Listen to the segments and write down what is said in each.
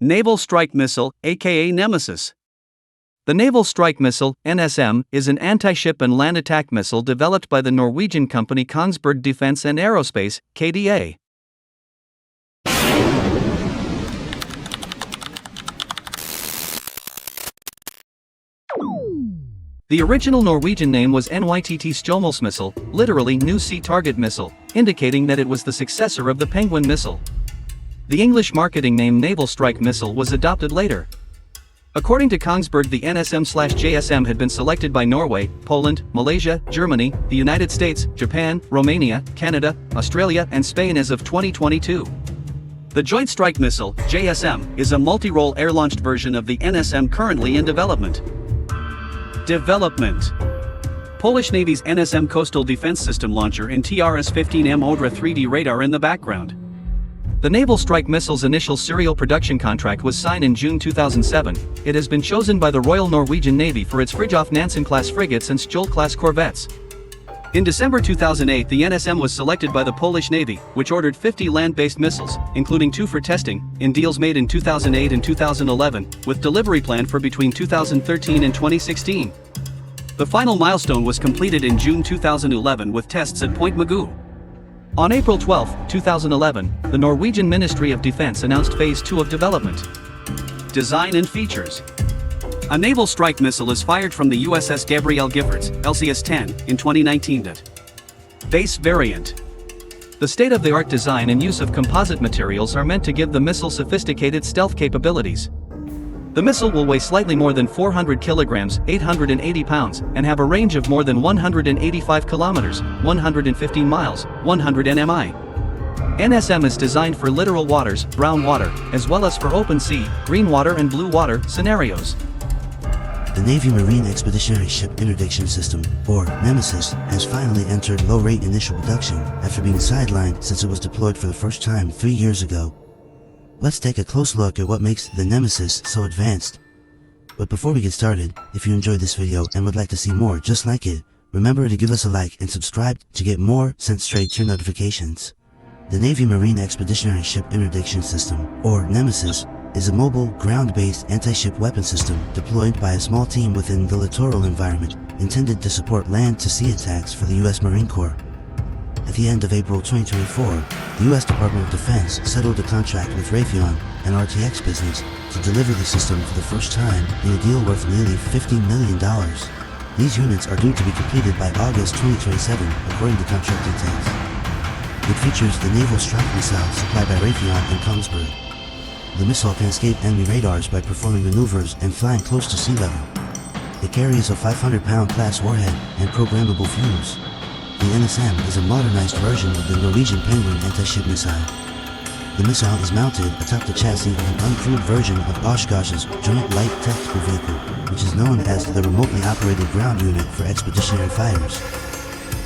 Naval Strike Missile, aka NEMESIS. The Naval Strike Missile, NSM, is an anti-ship and land attack missile developed by the Norwegian company Kongsberg Defence and Aerospace, KDA. The original Norwegian name was NYTT Stjomulsmissile, literally New Sea Target Missile, indicating that it was the successor of the Penguin missile. The English marketing name Naval Strike Missile was adopted later. According to Kongsberg, the NSM/JSM had been selected by Norway, Poland, Malaysia, Germany, the United States, Japan, Romania, Canada, Australia, and Spain as of 2022. The Joint Strike Missile, JSM, is a multi-role air-launched version of the NSM currently in development. Polish Navy's NSM Coastal Defense System launcher and TRS-15M Odra 3D radar in the background. The Naval Strike Missile's initial serial production contract was signed in June 2007. It has been chosen by the Royal Norwegian Navy for its Fridtjof Nansen-class frigates and Skjold-class corvettes. In December 2008, the NSM was selected by the Polish Navy, which ordered 50 land-based missiles, including 2 for testing, in deals made in 2008 and 2011, with delivery planned for between 2013 and 2016. The final milestone was completed in June 2011 with tests at Point Mugu. On April 12, 2011, the Norwegian Ministry of Defense announced Phase 2 of development. Design and features. A naval strike missile is fired from the USS Gabrielle Giffords, LCS-10, in 2019. Base variant. The state-of-the-art design and use of composite materials are meant to give the missile sophisticated stealth capabilities. The missile will weigh slightly more than 400 kilograms, 880 pounds, and have a range of more than 185 kilometers, 115 miles, 100 nmi. NSM is designed for littoral waters, brown water, as well as for open sea, green water and blue water scenarios. The Navy Marine Expeditionary Ship Interdiction System, or NEMESIS, has finally entered low-rate initial production after being sidelined since it was deployed for the first time 3 years ago. Let's take a close look at what makes the NEMESIS so advanced. But before we get started, if you enjoyed this video and would like to see more just like it, remember to give us a like and subscribe to get more sent straight to your notifications. The Navy Marine Expeditionary Ship Interdiction System, or NEMESIS, is a mobile, ground-based anti-ship weapon system deployed by a small team within the littoral environment, intended to support land-to-sea attacks for the U.S. Marine Corps. At the end of April 2024, the U.S. Department of Defense settled a contract with Raytheon, an RTX business, to deliver the system for the first time in a deal worth nearly $50 million. These units are due to be completed by August 2027, according to contract details. It features the Naval Strike Missile supplied by Raytheon and Kongsberg. The missile can escape enemy radars by performing maneuvers and flying close to sea level. It carries a 500-pound class warhead and programmable fuse. The NSM is a modernized version of the Norwegian Penguin anti-ship missile. The missile is mounted atop the chassis of an uncrewed version of Oshkosh's Joint Light Tactical Vehicle, which is known as the Remotely Operated Ground Unit for Expeditionary Fighters.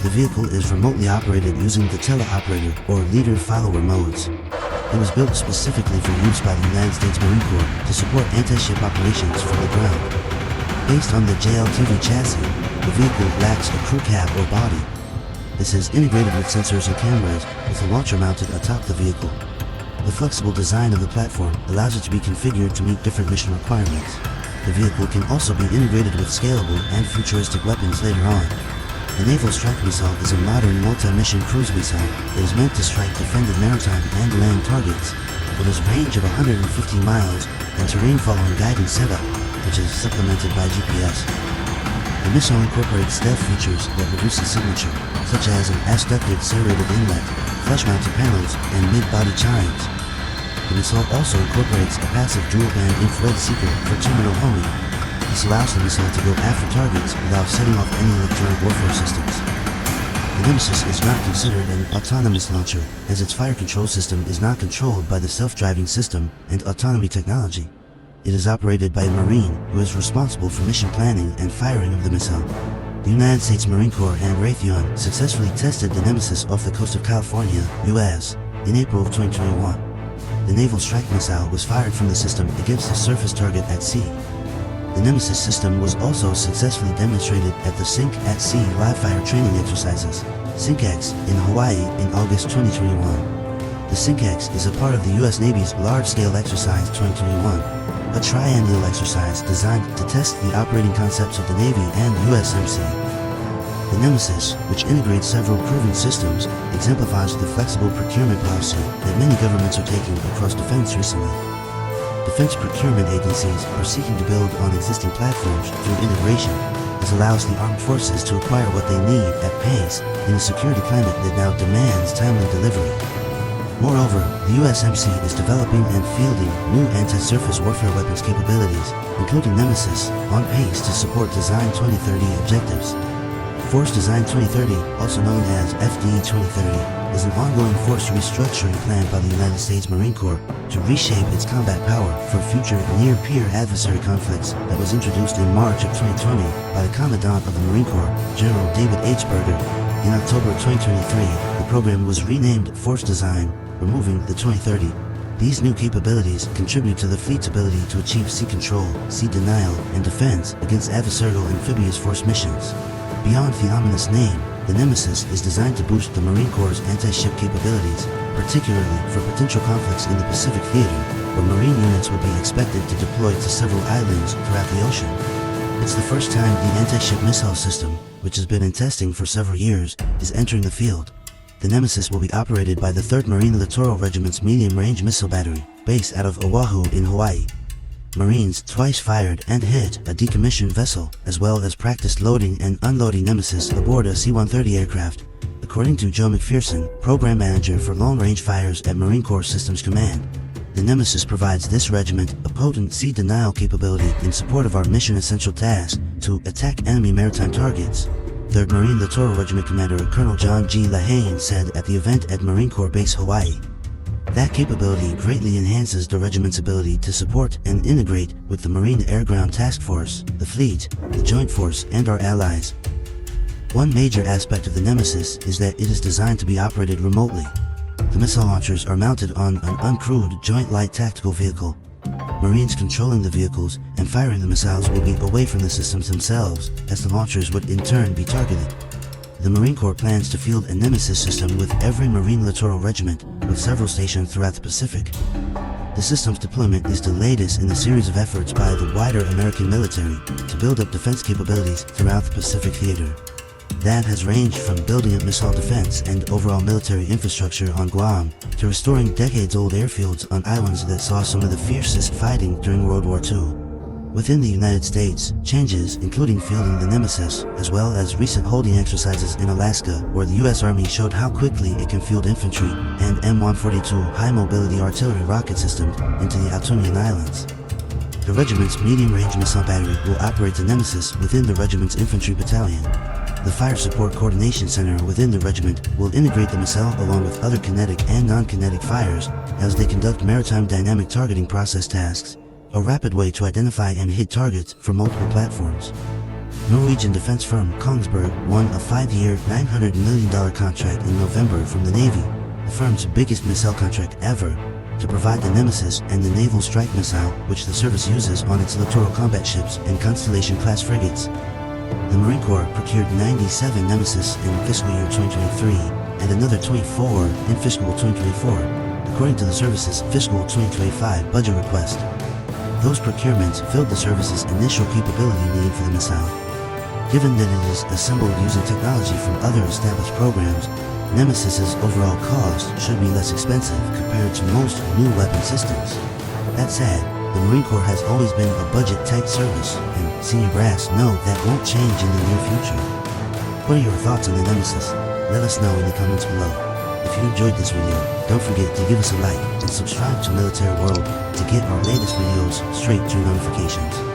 The vehicle is remotely operated using the teleoperator or leader-follower modes. It was built specifically for use by the United States Marine Corps to support anti-ship operations from the ground. Based on the JLTV chassis, the vehicle lacks a crew cab or body. This is integrated with sensors and cameras with a launcher mounted atop the vehicle. The flexible design of the platform allows it to be configured to meet different mission requirements. The vehicle can also be integrated with scalable and futuristic weapons later on. The Naval Strike Missile is a modern multi-mission cruise missile that is meant to strike defended maritime and land targets, with a range of 150 miles and terrain-following guidance setup, which is supplemented by GPS. The missile incorporates stealth features that reduce the signature, such as an aspected serrated inlet, flush-mounted panels, and mid-body chimes. The missile also incorporates a passive dual-band infrared seeker for terminal homing. This allows the missile to go after targets without setting off any electronic warfare systems. The NEMESIS is not considered an autonomous launcher, as its fire control system is not controlled by the self-driving system and autonomy technology. It is operated by a Marine who is responsible for mission planning and firing of the missile. The United States Marine Corps and Raytheon successfully tested the NEMESIS off the coast of California, US, in April of 2021. The Naval Strike Missile was fired from the system against a surface target at sea. The NEMESIS system was also successfully demonstrated at the Sink at Sea live fire training exercises, SINKEX, in Hawaii in August 2021. The SYNCEX is a part of the U.S. Navy's large-scale exercise 2021, a triennial exercise designed to test the operating concepts of the Navy and USMC. The NEMESIS, which integrates several proven systems, exemplifies the flexible procurement policy that many governments are taking across defense recently. Defense procurement agencies are seeking to build on existing platforms through integration. This allows the armed forces to acquire what they need at pace in a security climate that now demands timely delivery. Moreover, the USMC is developing and fielding new anti-surface warfare weapons capabilities, including NEMESIS, on pace to support Design 2030 objectives. Force Design 2030, also known as FDE 2030, is an ongoing force restructuring plan by the United States Marine Corps to reshape its combat power for future near-peer adversary conflicts that was introduced in March of 2020 by the Commandant of the Marine Corps, General David H. Berger. In October 2023, the program was renamed Force Design, removing the 2030. These new capabilities contribute to the fleet's ability to achieve sea control, sea denial, and defense against adversarial amphibious force missions. Beyond the ominous name, the NEMESIS is designed to boost the Marine Corps' anti-ship capabilities, particularly for potential conflicts in the Pacific theater, where Marine units will be expected to deploy to several islands throughout the ocean. It's the first time the anti-ship missile system, which has been in testing for several years, is entering the field. The NEMESIS will be operated by the 3rd Marine Littoral Regiment's medium-range missile battery, based out of Oahu in Hawaii. Marines twice fired and hit a decommissioned vessel, as well as practiced loading and unloading NEMESIS aboard a C-130 aircraft, according to Joe McPherson, Program Manager for Long-Range Fires at Marine Corps Systems Command. The NEMESIS provides this regiment a potent sea denial capability in support of our mission-essential task to attack enemy maritime targets. 3rd Marine Littoral Regiment Commander Colonel John G. Lahane said at the event at Marine Corps Base Hawaii. That capability greatly enhances the regiment's ability to support and integrate with the Marine Air-Ground Task Force, the Fleet, the Joint Force, and our allies. One major aspect of the NEMESIS is that it is designed to be operated remotely. The missile launchers are mounted on an uncrewed Joint Light Tactical Vehicle. Marines controlling the vehicles and firing the missiles will be away from the systems themselves, as the launchers would in turn be targeted. The Marine Corps plans to field a NEMESIS system with every Marine Littoral Regiment, with several stationed throughout the Pacific. The system's deployment is the latest in a series of efforts by the wider American military to build up defense capabilities throughout the Pacific theater. That has ranged from building up missile defense and overall military infrastructure on Guam to restoring decades-old airfields on islands that saw some of the fiercest fighting during World War II. Within the United States, changes including fielding the NEMESIS, as well as recent holding exercises in Alaska, where the U.S. Army showed how quickly it can field infantry and M142 high-mobility artillery rocket systems into the Outonian Islands. The regiment's medium-range missile battery will operate the NEMESIS within the regiment's infantry battalion. The Fire Support Coordination Center within the regiment will integrate the missile along with other kinetic and non-kinetic fires as they conduct maritime dynamic targeting process tasks, a rapid way to identify and hit targets for multiple platforms. Norwegian defense firm Kongsberg won a 5-year, $900 million contract in November from the Navy, the firm's biggest missile contract ever, to provide the NEMESIS and the Naval Strike Missile, which the service uses on its littoral combat ships and Constellation-class frigates. The Marine Corps procured 97 NEMESIS in fiscal year 2023 and another 24 in fiscal 2024, according to the service's fiscal 2025 budget request. Those procurements filled the service's initial capability need for the missile. Given that it is assembled using technology from other established programs, NEMESIS's overall cost should be less expensive compared to most new weapon systems. That said, the Marine Corps has always been a budget-tight service, and senior brass know that won't change in the near future. What are your thoughts on the NEMESIS? Let us know in the comments below. If you enjoyed this video, don't forget to give us a like and subscribe to Military World to get our latest videos straight to your notifications.